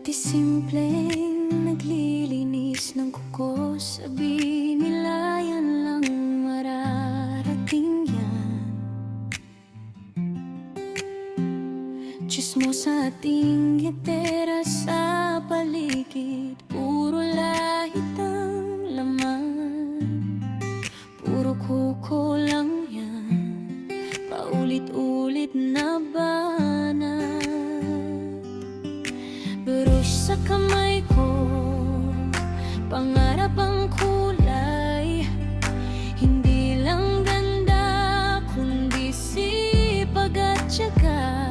Pati simpleng naglilinis ng kuko, sabi nila yan lang mararating yan. Tsismo sa ating gitera sa paligid, puro lahit ang laman. Puro kuko lang yan, paulit-ulit na banat. Brush sa kamay ko, pangarap ang kulay. Hindi lang ganda, kundi sipag at tiyaga.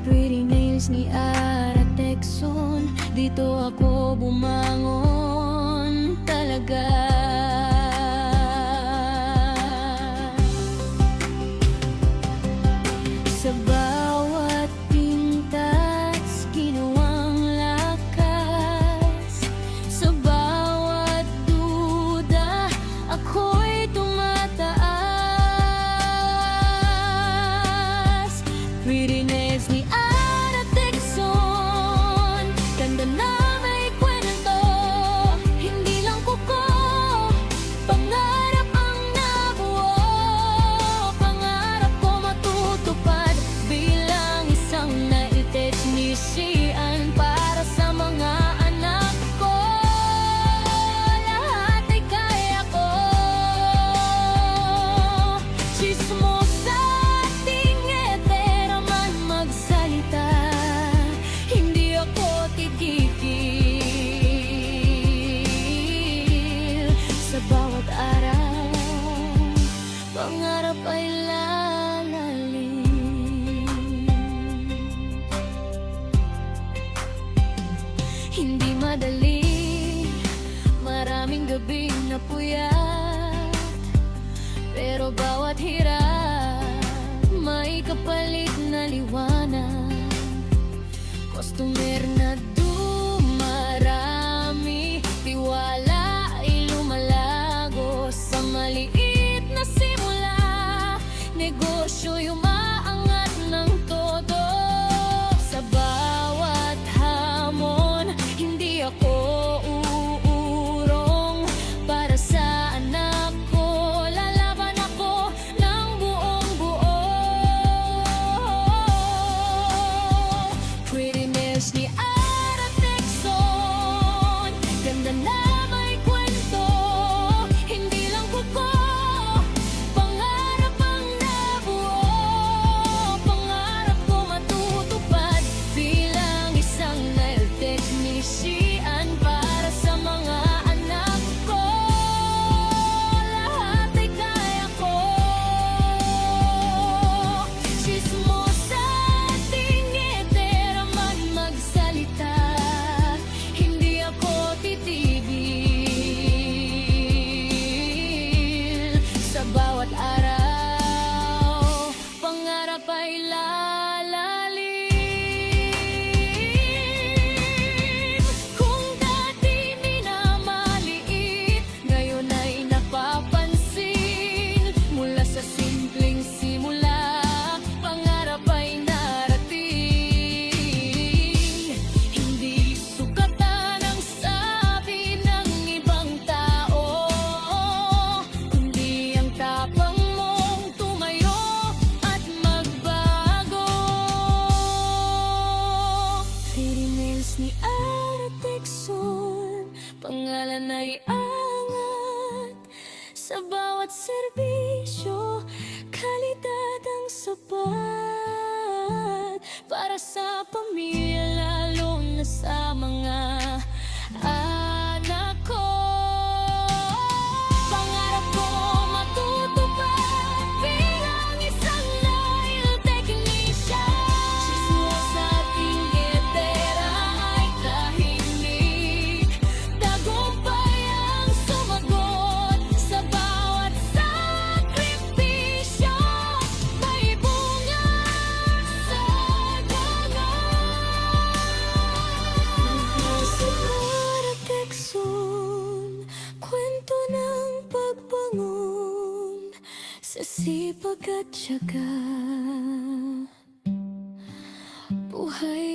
Pretty nails ni Ara Texon, dito ako bumangon talaga. Sa bawat pintas, ginawang lakas. Sa bawat duda, ako'y tumataas. Pretty nails ni Ara Texon, ganda na may kwento. Hindi lang kuko, pangarap ang nabuo. Pangarap ko matutupad bilang isang nail technician para sa mga anak ko. Lahat ay kaya ko. Tsismo sa ating etera man magsalita, hindi ako titigil. Sa bawat araw, pangarap ay lalalim. Hindi madali, maraming gabing napuyat, pero bawat hirap may kapalit na liwanag. Customer na dumarami, tiwala ay lumalago. Sa maliit na simula, negosyo'y umaangat ng todo. Sa bawat hamon, hindi ako uurong. Para sa anak ko, lalaban ako ng buong buo. Pretty nails ni Ara Texon, ganda na may kwento. Hindi lang kuko, pangarap ang nabuo. Pangarap ko matutupad bilang isang nail technician para sa mga anak ko. Lahat ay kaya ko. Tsismo sa ating etera man magsalita, hindi ako titigil. Sa bawat araw, pangarap ay lalalim. Kung dati minamaliit, ngayon ay napapansin. Mula sa simpleng simula, pangarap ay narating. Hindi sukatan ang sabi ng ibang tao, kundi ang tapang mong tumayo at magbago. Pretty nails ni Ara Texon, pangalan ay angat. Sa bawat serbisyo, kalidad ang sapat. Para sa pamilya, lalo na sa mga anak ko. Pangarap ko matutupad bilang isang nail technician. Tsismo sa ating etera ay tahimik, tagumpay ang sumagot. Sa bawat sakripisyo, may bunga sa dagat. Sa Ara Texon, kwento ng pagbangon sa sipag at tiyaga. Buhay